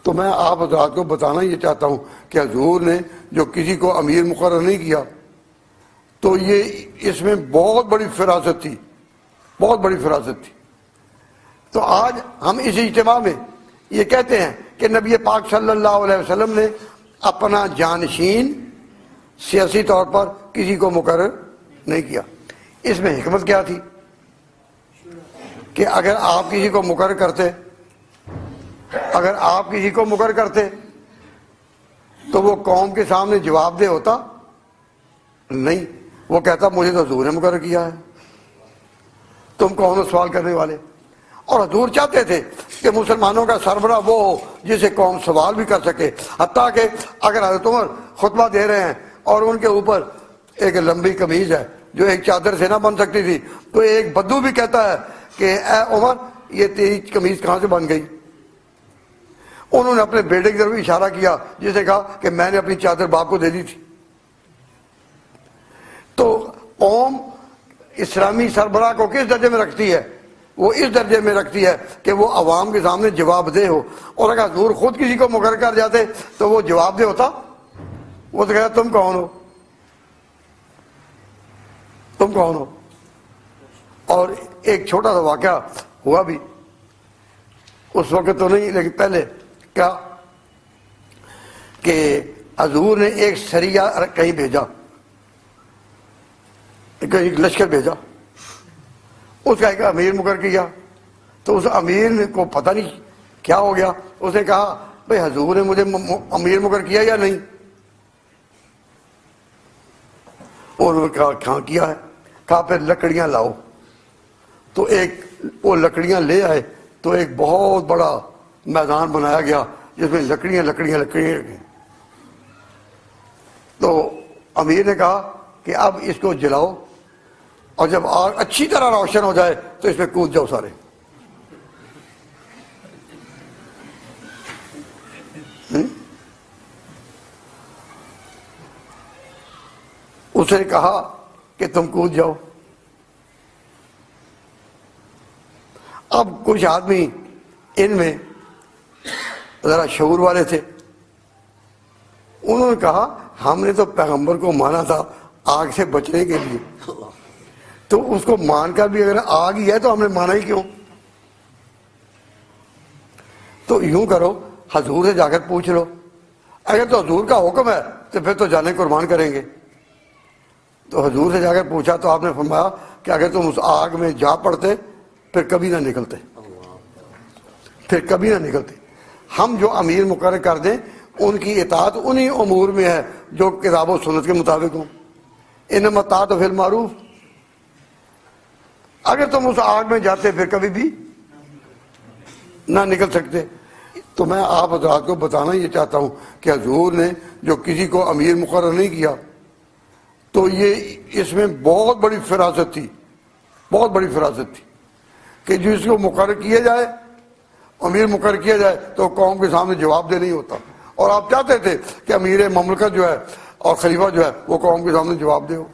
تو میں آپ حضرات کو بتانا یہ چاہتا ہوں کہ حضور نے جو کسی کو امیر مقرر نہیں کیا تو یہ اس میں بہت بڑی فراست تھی، بہت بڑی فراست تھی۔ تو آج ہم اس اجتماع میں یہ کہتے ہیں کہ نبی پاک صلی اللہ علیہ وسلم نے اپنا جانشین سیاسی طور پر کسی کو مقرر نہیں کیا۔ اس میں حکمت کیا تھی کہ اگر آپ کسی کو مقرر کرتے تو وہ قوم کے سامنے جواب دہ ہوتا نہیں، وہ کہتا مجھے تو حضور نے مقرر کیا ہے، تم کون ہو سوال کرنے والے۔ اور حضور چاہتے تھے کہ مسلمانوں کا سربراہ وہ ہو جسے قوم سوال بھی کر سکے، حتیٰ کہ اگر حضرت عمر خطبہ دے رہے ہیں اور ان کے اوپر ایک لمبی قمیض ہے جو ایک چادر سے نہ بن سکتی تھی، تو ایک بدو بھی کہتا ہے کہ اے عمر یہ تیری قمیض کہاں سے بن گئی؟ انہوں نے اپنے بیٹے کی طرف اشارہ کیا جسے کہا کہ میں نے اپنی چادر باپ کو دے دی تھی۔ تو قوم اسلامی سربراہ کو کس درجے میں رکھتی ہے؟ وہ اس درجے میں رکھتی ہے کہ وہ عوام کے سامنے جواب دہ ہو۔ اور اگر حضور خود کسی کو مقرر کر جاتے تو وہ جواب دہ ہوتا، وہ تو کہتا تم کون ہو، تم کون ہو۔ اور ایک چھوٹا سا واقعہ ہوا بھی، اس وقت تو نہیں لیکن پہلے کیا کہ حضور نے ایک سریہ کہیں بھیجا، کہیں لشکر بھیجا، اس کا ایک امیر مقرر کیا۔ تو اس امیر کو پتہ نہیں کیا ہو گیا، اس نے کہا بھئی حضور نے مجھے امیر مقرر کیا یا نہیں؟ اور انہوں نے کہا کہاں کیا ہے؟ کہا پھر لکڑیاں لاؤ۔ تو ایک وہ لکڑیاں لے آئے تو ایک بہت بڑا میدان بنایا گیا جس میں لکڑیاں تو امیر نے کہا کہ اب اس کو جلاؤ اور جب آگ اچھی طرح روشن ہو جائے تو اس میں کود جاؤ سارے۔ اس نے کہا کہ تم کود جاؤ۔ اب کچھ آدمی ان میں ذرا شعور والے تھے، انہوں نے کہا ہم نے تو پیغمبر کو مانا تھا آگ سے بچنے کے لیے، تو اس کو مان کر بھی اگر آگ ہی ہے تو ہم نے مانا ہی کیوں؟ تو یوں کرو حضور سے جا کر پوچھ لو، اگر تو حضور کا حکم ہے تو پھر تو جانیں قربان کریں گے۔ تو حضور سے جا کر پوچھا تو آپ نے فرمایا کہ اگر تم اس آگ میں جا پڑتے پھر کبھی نہ نکلتے، پھر کبھی نہ نکلتے۔ ہم جو امیر مقرر کر دیں ان کی اطاعت انہی امور میں ہے جو کتاب و سنت کے مطابق ہوں۔ انما الطاعۃ فی المعروف۔ اگر تم اس آگ میں جاتے پھر کبھی بھی نہ نکل سکتے۔ تو میں آپ حضرات کو بتانا یہ چاہتا ہوں کہ حضور نے جو کسی کو امیر مقرر نہیں کیا تو یہ اس میں بہت بڑی فراست تھی، بہت بڑی فراست تھی کہ جس کو مقرر کیا جائے، امیر مقرر کیا جائے تو قوم کے سامنے جواب دہ نہیں ہوتا۔ اور آپ چاہتے تھے کہ امیر مملکت جو ہے اور خلیفہ جو ہے وہ قوم کے سامنے جواب دہ ہو۔